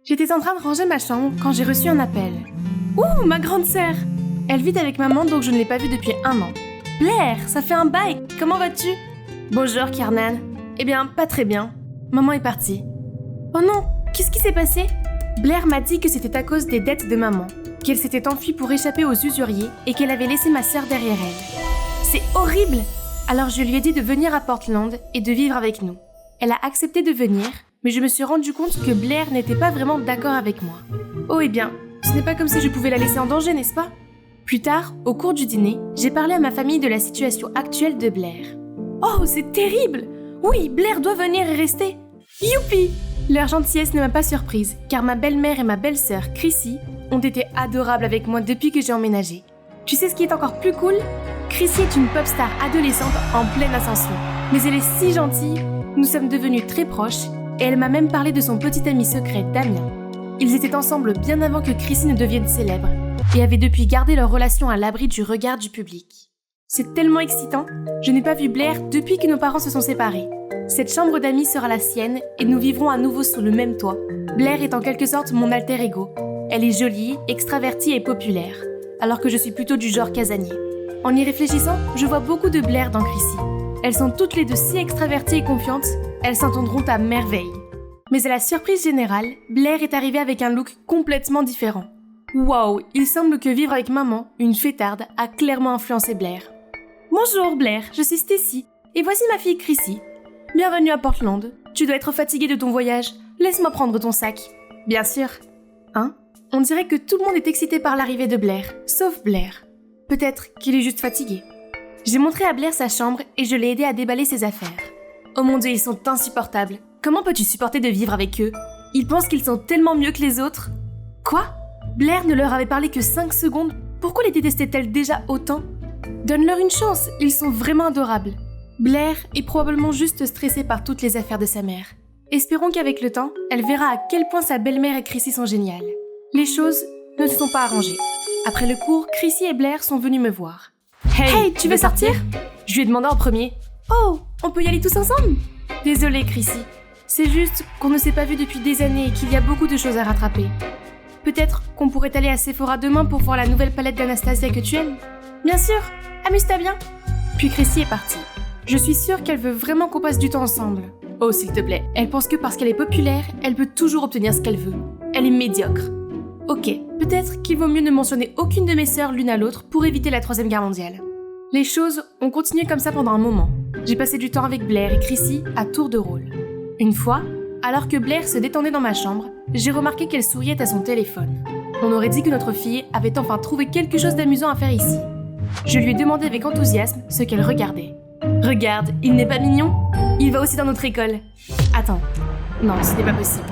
J'étais en train de ranger ma chambre quand j'ai reçu un appel. Ouh, ma grande sœur! Elle vit avec maman, donc je ne l'ai pas vue depuis 1 an. Blair, ça fait un bail, comment vas-tu? Bonjour, Kiernan. Eh bien, pas très bien. Maman est partie. Oh non, qu'est-ce qui s'est passé? Blair m'a dit que c'était à cause des dettes de maman, qu'elle s'était enfuie pour échapper aux usuriers et qu'elle avait laissé ma sœur derrière elle. C'est horrible! Alors je lui ai dit de venir à Portland et de vivre avec nous. Elle a accepté de venir, mais je me suis rendu compte que Blair n'était pas vraiment d'accord avec moi. Oh eh bien, ce n'est pas comme si je pouvais la laisser en danger, n'est-ce pas? Plus tard, au cours du dîner, j'ai parlé à ma famille de la situation actuelle de Blair. Oh, c'est terrible! Oui, Blair doit venir et rester! Youpi! Leur gentillesse ne m'a pas surprise, car ma belle-mère et ma belle-sœur, Chrissy, ont été adorables avec moi depuis que j'ai emménagé. Tu sais ce qui est encore plus cool? Chrissy est une pop star adolescente en pleine ascension. Mais elle est si gentille, nous sommes devenus très proches, et elle m'a même parlé de son petit ami secret, Damien. Ils étaient ensemble bien avant que Chrissy ne devienne célèbre, et avaient depuis gardé leur relation à l'abri du regard du public. C'est tellement excitant, je n'ai pas vu Blair depuis que nos parents se sont séparés. Cette chambre d'amis sera la sienne, et nous vivrons à nouveau sous le même toit. Blair est en quelque sorte mon alter ego. Elle est jolie, extravertie et populaire, alors que je suis plutôt du genre casanier. En y réfléchissant, je vois beaucoup de Blair dans Chrissy. Elles sont toutes les deux si extraverties et confiantes, elles s'entendront à merveille. Mais à la surprise générale, Blair est arrivée avec un look complètement différent. Waouh, il semble que vivre avec maman, une fêtarde, a clairement influencé Blair. Bonjour Blair, je suis Stacy, et voici ma fille Chrissy. Bienvenue à Portland. Tu dois être fatiguée de ton voyage. Laisse-moi prendre ton sac. Bien sûr. Hein? On dirait que tout le monde est excité par l'arrivée de Blair, sauf Blair. Peut-être qu'il est juste fatigué. J'ai montré à Blair sa chambre et je l'ai aidé à déballer ses affaires. Oh mon Dieu, ils sont insupportables. Comment peux-tu supporter de vivre avec eux? Ils pensent qu'ils sont tellement mieux que les autres. Quoi? Blair ne leur avait parlé que 5 secondes. Pourquoi les détestait-elle déjà autant? Donne-leur une chance, ils sont vraiment adorables. Blair est probablement juste stressée par toutes les affaires de sa mère. Espérons qu'avec le temps, elle verra à quel point sa belle-mère et Chrissy sont géniales. Les choses ne se sont pas arrangées. Après le cours, Chrissy et Blair sont venus me voir. Hey, tu veux sortir? Je lui ai demandé en premier. Oh, on peut y aller tous ensemble? Désolée, Chrissy. C'est juste qu'on ne s'est pas vu depuis des années et qu'il y a beaucoup de choses à rattraper. Peut-être qu'on pourrait aller à Sephora demain pour voir la nouvelle palette d'Anastasia que tu aimes? Bien sûr, amuse-toi bien. Puis Chrissy est partie. Je suis sûre qu'elle veut vraiment qu'on passe du temps ensemble. Oh, s'il te plaît, elle pense que parce qu'elle est populaire, elle peut toujours obtenir ce qu'elle veut. Elle est médiocre. Ok, peut-être qu'il vaut mieux ne mentionner aucune de mes sœurs l'une à l'autre pour éviter la 3e guerre mondiale. Les choses ont continué comme ça pendant un moment. J'ai passé du temps avec Blair et Chrissy à tour de rôle. Une fois, alors que Blair se détendait dans ma chambre, j'ai remarqué qu'elle souriait à son téléphone. On aurait dit que notre fille avait enfin trouvé quelque chose d'amusant à faire ici. Je lui ai demandé avec enthousiasme ce qu'elle regardait. Regarde, il n'est pas mignon? Il va aussi dans notre école. Attends, non, ce n'est pas possible.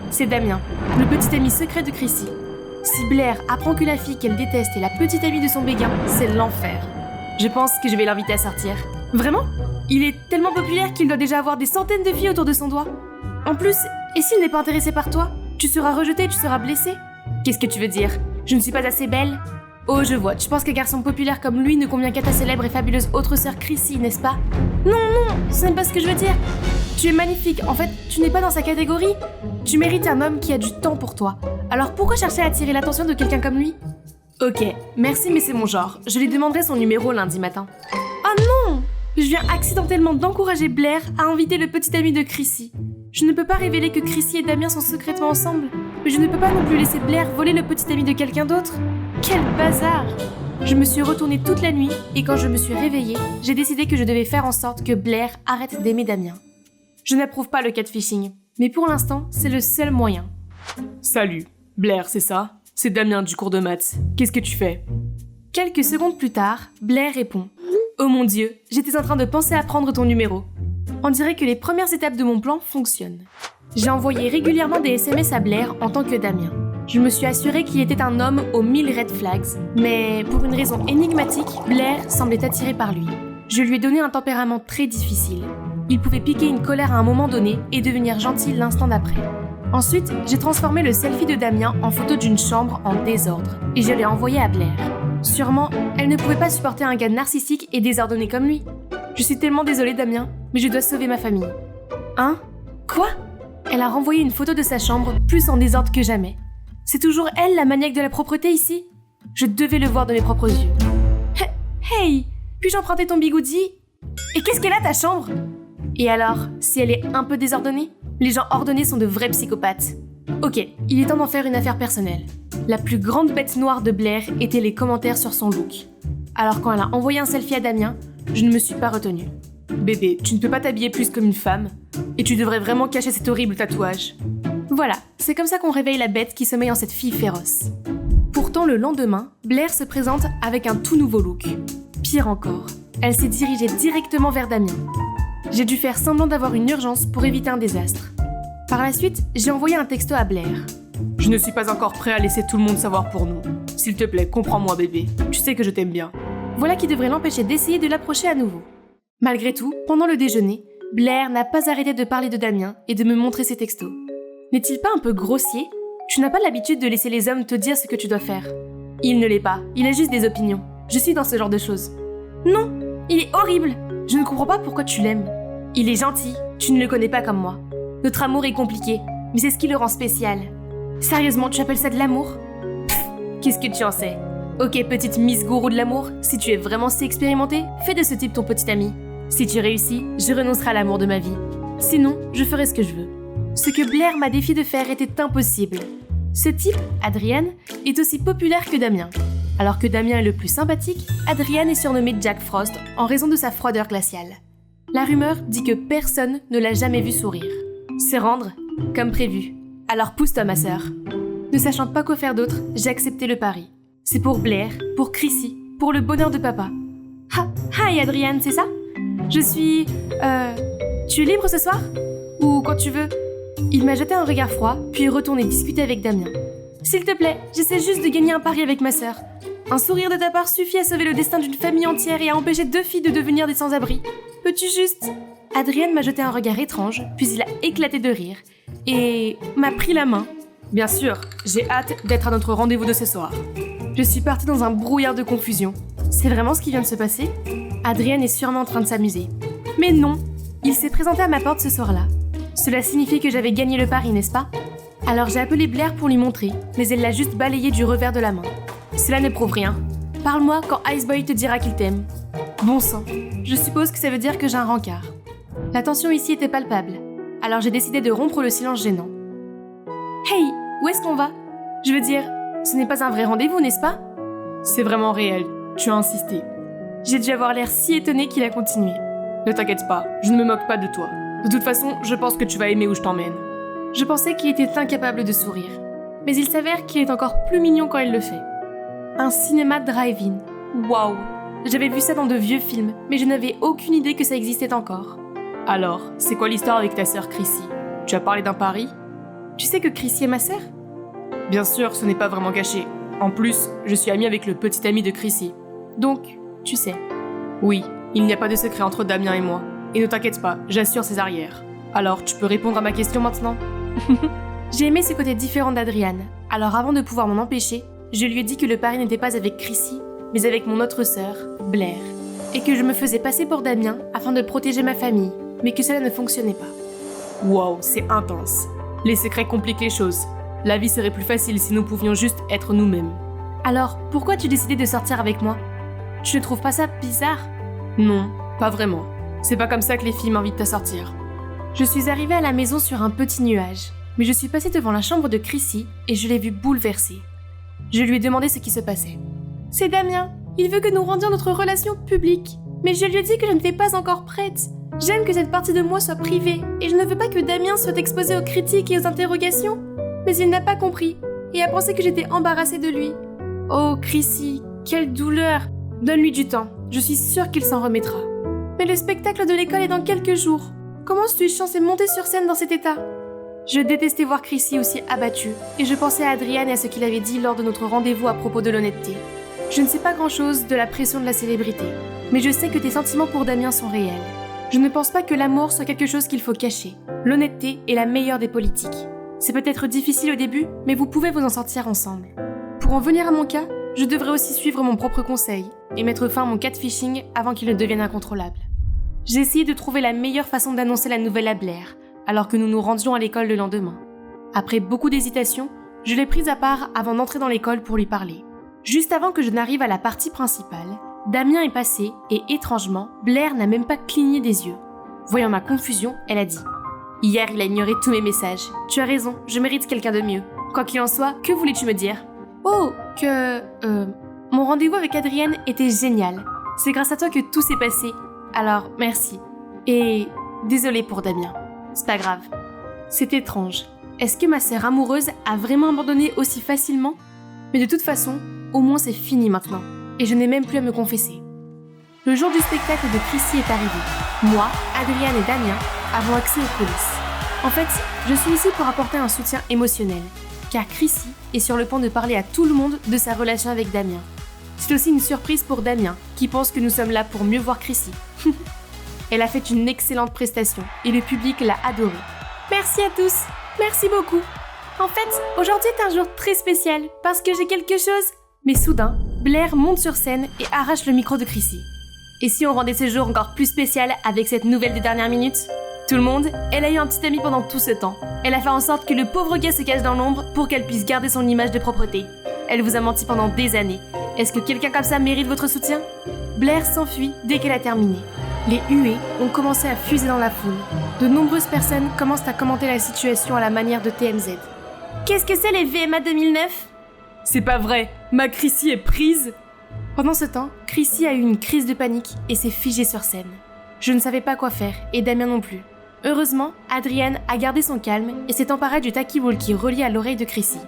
C'est Damien, le petit ami secret de Chrissy. Si Blair apprend que la fille qu'elle déteste est la petite amie de son béguin, c'est l'enfer. Je pense que je vais l'inviter à sortir. Vraiment? Il est tellement populaire qu'il doit déjà avoir des centaines de filles autour de son doigt. En plus, et s'il n'est pas intéressé par toi? Tu seras rejeté, tu seras blessé. Qu'est-ce que tu veux dire? Je ne suis pas assez belle? Oh, je vois, tu penses qu'un garçon populaire comme lui ne convient qu'à ta célèbre et fabuleuse autre sœur Chrissy, n'est-ce pas? Non, ce n'est pas ce que je veux dire. Tu es magnifique, en fait, tu n'es pas dans sa catégorie. Tu mérites un homme qui a du temps pour toi. Alors pourquoi chercher à attirer l'attention de quelqu'un comme lui? Ok, merci mais c'est mon genre. Je lui demanderai son numéro lundi matin. Oh non! Je viens accidentellement d'encourager Blair à inviter le petit ami de Chrissy. Je ne peux pas révéler que Chrissy et Damien sont secrètement ensemble, mais je ne peux pas non plus laisser Blair voler le petit ami de quelqu'un d'autre. Quel bazar! Je me suis retournée toute la nuit et quand je me suis réveillée, j'ai décidé que je devais faire en sorte que Blair arrête d'aimer Damien. Je n'approuve pas le catfishing, mais pour l'instant, c'est le seul moyen. Salut, Blair, c'est ça? C'est Damien du cours de maths. Qu'est-ce que tu fais? Quelques secondes plus tard, Blair répond. Oh mon Dieu, j'étais en train de penser à prendre ton numéro. On dirait que les premières étapes de mon plan fonctionnent. J'ai envoyé régulièrement des SMS à Blair en tant que Damien. Je me suis assurée qu'il était un homme aux 1000 red flags, mais pour une raison énigmatique, Blair semblait attiré par lui. Je lui ai donné un tempérament très difficile. Il pouvait piquer une colère à un moment donné et devenir gentil l'instant d'après. Ensuite, j'ai transformé le selfie de Damien en photo d'une chambre en désordre et je l'ai envoyé à Blair. Sûrement, elle ne pouvait pas supporter un gars narcissique et désordonné comme lui. Je suis tellement désolée, Damien, mais je dois sauver ma famille. Hein? Quoi? Elle a renvoyé une photo de sa chambre, plus en désordre que jamais. C'est toujours elle, la maniaque de la propreté ici? Je devais le voir de mes propres yeux. Hey, puis-je emprunter ton bigoudi? Et qu'est-ce qu'elle a, ta chambre? Et alors, si elle est un peu désordonnée? Les gens ordonnés sont de vrais psychopathes. Ok, il est temps d'en faire une affaire personnelle. La plus grande bête noire de Blair était les commentaires sur son look. Alors quand elle a envoyé un selfie à Damien, je ne me suis pas retenue. Bébé, tu ne peux pas t'habiller plus comme une femme, et tu devrais vraiment cacher cet horrible tatouage. Voilà, c'est comme ça qu'on réveille la bête qui sommeille en cette fille féroce. Pourtant, le lendemain, Blair se présente avec un tout nouveau look. Pire encore, elle s'est dirigée directement vers Damien. J'ai dû faire semblant d'avoir une urgence pour éviter un désastre. Par la suite, j'ai envoyé un texto à Blair. Je ne suis pas encore prêt à laisser tout le monde savoir pour nous. S'il te plaît, comprends-moi bébé. Tu sais que je t'aime bien. Voilà qui devrait l'empêcher d'essayer de l'approcher à nouveau. Malgré tout, pendant le déjeuner, Blair n'a pas arrêté de parler de Damien et de me montrer ses textos. N'est-il pas un peu grossier? Tu n'as pas l'habitude de laisser les hommes te dire ce que tu dois faire. Il ne l'est pas, il a juste des opinions. Je suis dans ce genre de choses. Non, il est horrible. Je ne comprends pas pourquoi tu l'aimes. Il est gentil, tu ne le connais pas comme moi. Notre amour est compliqué, mais c'est ce qui le rend spécial. Sérieusement, tu appelles ça de l'amour? Pfff, qu'est-ce que tu en sais? Ok, petite Miss Gourou de l'amour, si tu es vraiment si expérimentée, fais de ce type ton petit ami. Si tu réussis, je renoncerai à l'amour de ma vie. Sinon, je ferai ce que je veux. Ce que Blair m'a défié de faire était impossible. Ce type, Adrian, est aussi populaire que Damien. Alors que Damien est le plus sympathique, Adrian est surnommé Jack Frost en raison de sa froideur glaciale. La rumeur dit que personne ne l'a jamais vu sourire. Se rendre, comme prévu. Alors pousse-toi ma sœur. Ne sachant pas quoi faire d'autre, j'ai accepté le pari. C'est pour Blair, pour Chrissy, pour le bonheur de papa. Hi Adrian, c'est ça? Je suis... Tu es libre ce soir? Ou quand tu veux? Il m'a jeté un regard froid, puis est retourné discuter avec Damien. S'il te plaît, j'essaie juste de gagner un pari avec ma sœur. Un sourire de ta part suffit à sauver le destin d'une famille entière et à empêcher 2 filles de devenir des sans-abri. Peux-tu juste... Adrian m'a jeté un regard étrange, puis il a éclaté de rire, et m'a pris la main. Bien sûr, j'ai hâte d'être à notre rendez-vous de ce soir. Je suis partie dans un brouillard de confusion. C'est vraiment ce qui vient de se passer? Adrian est sûrement en train de s'amuser. Mais non, il s'est présenté à ma porte ce soir-là. Cela signifie que j'avais gagné le pari, n'est-ce pas? Alors j'ai appelé Blair pour lui montrer, mais elle l'a juste balayé du revers de la main. Cela ne prouve rien. Parle-moi quand Iceboy te dira qu'il t'aime. Bon sang, je suppose que ça veut dire que j'ai un rencard. La tension ici était palpable, alors j'ai décidé de rompre le silence gênant. Hey, où est-ce qu'on va? Je veux dire, ce n'est pas un vrai rendez-vous, n'est-ce pas? C'est vraiment réel, tu as insisté. J'ai dû avoir l'air si étonné qu'il a continué. Ne t'inquiète pas, je ne me moque pas de toi. De toute façon, je pense que tu vas aimer où je t'emmène. Je pensais qu'il était incapable de sourire, mais il s'avère qu'il est encore plus mignon quand il le fait. Un cinéma drive-in. Waouh! J'avais vu ça dans de vieux films, mais je n'avais aucune idée que ça existait encore. Alors, c'est quoi l'histoire avec ta sœur Chrissy? Tu as parlé d'un pari? Tu sais que Chrissy est ma sœur? Bien sûr, ce n'est pas vraiment caché. En plus, je suis amie avec le petit ami de Chrissy. Donc, tu sais. Oui, il n'y a pas de secret entre Damien et moi. Et ne t'inquiète pas, j'assure ses arrières. Alors, tu peux répondre à ma question maintenant? J'ai aimé ce côté différent d'Adrian. Alors avant de pouvoir m'en empêcher, je lui ai dit que le pari n'était pas avec Chrissy, mais avec mon autre sœur, Blair. Et que je me faisais passer pour Damien afin de protéger ma famille, mais que cela ne fonctionnait pas. Wow, c'est intense. Les secrets compliquent les choses. La vie serait plus facile si nous pouvions juste être nous-mêmes. Alors, pourquoi as-tu décidé de sortir avec moi? Tu ne trouves pas ça bizarre? Non, pas vraiment. C'est pas comme ça que les filles m'invitent à sortir. Je suis arrivée à la maison sur un petit nuage, mais je suis passée devant la chambre de Chrissy et je l'ai vue bouleversée. Je lui ai demandé ce qui se passait. C'est Damien, il veut que nous rendions notre relation publique, mais je lui ai dit que je n'étais pas encore prête. J'aime que cette partie de moi soit privée, et je ne veux pas que Damien soit exposé aux critiques et aux interrogations. Mais il n'a pas compris, et a pensé que j'étais embarrassée de lui. Oh, Chrissy, quelle douleur! Donne-lui du temps, je suis sûre qu'il s'en remettra. Mais le spectacle de l'école est dans quelques jours. Comment suis-je censée monter sur scène dans cet état? Je détestais voir Chrissy aussi abattue, et je pensais à Adrian et à ce qu'il avait dit lors de notre rendez-vous à propos de l'honnêteté. Je ne sais pas grand-chose de la pression de la célébrité, mais je sais que tes sentiments pour Damien sont réels. Je ne pense pas que l'amour soit quelque chose qu'il faut cacher. L'honnêteté est la meilleure des politiques. C'est peut-être difficile au début, mais vous pouvez vous en sortir ensemble. Pour en venir à mon cas, je devrais aussi suivre mon propre conseil et mettre fin à mon catfishing avant qu'il ne devienne incontrôlable. J'ai essayé de trouver la meilleure façon d'annoncer la nouvelle à Blair, alors que nous nous rendions à l'école le lendemain. Après beaucoup d'hésitation, je l'ai prise à part avant d'entrer dans l'école pour lui parler. Juste avant que je n'arrive à la partie principale, Damien est passé et étrangement, Blair n'a même pas cligné des yeux. Voyant ma confusion, elle a dit « Hier, il a ignoré tous mes messages. Tu as raison, je mérite quelqu'un de mieux. Quoi qu'il en soit, que voulais-tu me dire ?»« Oh, mon rendez-vous avec Adrienne était génial. C'est grâce à toi que tout s'est passé. Alors, merci. Et désolée pour Damien. C'est pas grave. C'est étrange. Est-ce que ma sœur amoureuse a vraiment abandonné aussi facilement ? Mais de toute façon, au moins c'est fini maintenant. Et je n'ai même plus à me confesser. » Le jour du spectacle de Chrissy est arrivé. Moi, Adrienne et Damien avons accès aux coulisses. En fait, je suis ici pour apporter un soutien émotionnel, car Chrissy est sur le point de parler à tout le monde de sa relation avec Damien. C'est aussi une surprise pour Damien, qui pense que nous sommes là pour mieux voir Chrissy. Elle a fait une excellente prestation, et le public l'a adorée. Merci à tous, merci beaucoup. En fait, aujourd'hui est un jour très spécial, parce que j'ai quelque chose. Mais soudain, Blair monte sur scène et arrache le micro de Chrissy. Et si on rendait ce jour encore plus spécial avec cette nouvelle des dernières minutes ? Tout le monde, elle a eu un petit ami pendant tout ce temps. Elle a fait en sorte que le pauvre gars se cache dans l'ombre pour qu'elle puisse garder son image de propreté. Elle vous a menti pendant des années. Est-ce que quelqu'un comme ça mérite votre soutien ? Blair s'enfuit dès qu'elle a terminé. Les huées ont commencé à fuser dans la foule. De nombreuses personnes commencent à commenter la situation à la manière de TMZ. Qu'est-ce que c'est les VMA 2009 ? C'est pas vrai, ma Chrissy est prise. Pendant ce temps, Chrissy a eu une crise de panique et s'est figée sur scène. Je ne savais pas quoi faire, et Damien non plus. Heureusement, Adrienne a gardé son calme et s'est emparée du talkie-walkie relié à l'oreille de Chrissy.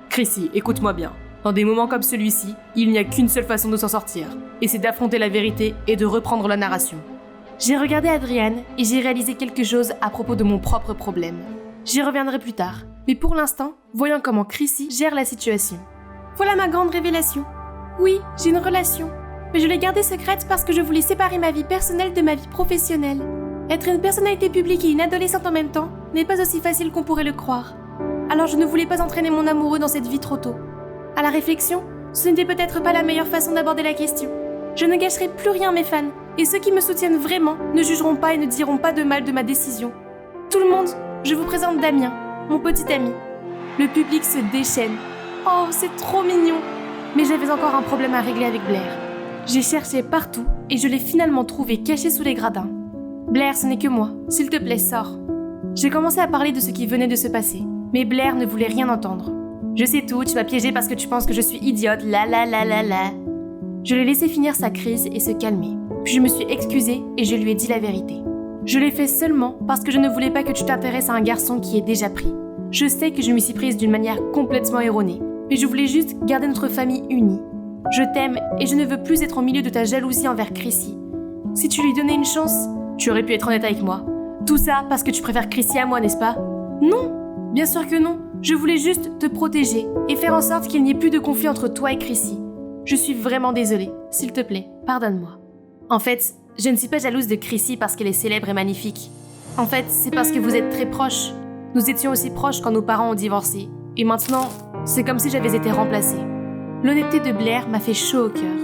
Chrissy, écoute-moi bien. Dans des moments comme celui-ci, il n'y a qu'une seule façon de s'en sortir, et c'est d'affronter la vérité et de reprendre la narration. J'ai regardé Adrienne et j'ai réalisé quelque chose à propos de mon propre problème. J'y reviendrai plus tard, mais pour l'instant, voyons comment Chrissy gère la situation. Voilà ma grande révélation. Oui, j'ai une relation, mais je l'ai gardée secrète parce que je voulais séparer ma vie personnelle de ma vie professionnelle. Être une personnalité publique et une adolescente en même temps n'est pas aussi facile qu'on pourrait le croire. Alors je ne voulais pas entraîner mon amoureux dans cette vie trop tôt. À la réflexion, ce n'était peut-être pas la meilleure façon d'aborder la question. Je ne gâcherai plus rien à mes fans, et ceux qui me soutiennent vraiment ne jugeront pas et ne diront pas de mal de ma décision. Tout le monde, je vous présente Damien, mon petit ami. Le public se déchaîne. Oh, c'est trop mignon! Mais j'avais encore un problème à régler avec Blair. J'ai cherché partout et je l'ai finalement trouvé caché sous les gradins. Blair, ce n'est que moi. S'il te plaît, sors. J'ai commencé à parler de ce qui venait de se passer, mais Blair ne voulait rien entendre. Je sais tout, tu m'as piégé parce que tu penses que je suis idiote, la. Je l'ai laissé finir sa crise et se calmer. Puis je me suis excusée et je lui ai dit la vérité. Je l'ai fait seulement parce que je ne voulais pas que tu t'intéresses à un garçon qui est déjà pris. Je sais que je m'y suis prise d'une manière complètement erronée, mais je voulais juste garder notre famille unie. Je t'aime et je ne veux plus être au milieu de ta jalousie envers Chrissy. Si tu lui donnais une chance, tu aurais pu être honnête avec moi. Tout ça parce que tu préfères Chrissy à moi, n'est-ce pas ? Non, bien sûr que non. Je voulais juste te protéger et faire en sorte qu'il n'y ait plus de conflit entre toi et Chrissy. Je suis vraiment désolée. S'il te plaît, pardonne-moi. En fait, je ne suis pas jalouse de Chrissy parce qu'elle est célèbre et magnifique. En fait, c'est parce que vous êtes très proches. Nous étions aussi proches quand nos parents ont divorcé. Et maintenant, c'est comme si j'avais été remplacée. L'honnêteté de Blair m'a fait chaud au cœur.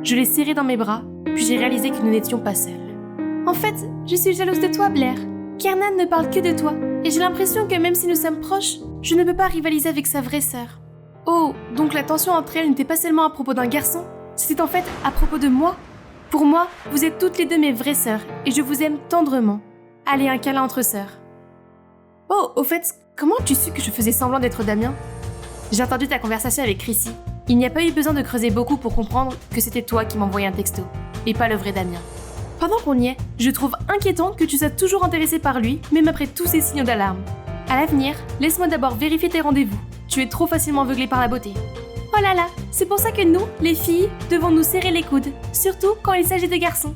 Je l'ai serré dans mes bras, puis j'ai réalisé que nous n'étions pas seuls. En fait, je suis jalouse de toi, Blair. Kiernan ne parle que de toi, et j'ai l'impression que même si nous sommes proches, je ne peux pas rivaliser avec sa vraie sœur. Oh, donc la tension entre elles n'était pas seulement à propos d'un garçon, c'était en fait à propos de moi. Pour moi, vous êtes toutes les deux mes vraies sœurs, et je vous aime tendrement. Allez, un câlin entre sœurs. Oh, au fait, comment as-tu su que je faisais semblant d'être Damien ? J'ai entendu ta conversation avec Chrissy. Il n'y a pas eu besoin de creuser beaucoup pour comprendre que c'était toi qui m'envoyais un texto, et pas le vrai Damien. Pendant qu'on y est, je trouve inquiétant que tu sois toujours intéressée par lui, même après tous ces signaux d'alarme. À l'avenir, laisse-moi d'abord vérifier tes rendez-vous. Tu es trop facilement aveuglée par la beauté. Oh là là, c'est pour ça que nous, les filles, devons nous serrer les coudes, surtout quand il s'agit de garçons.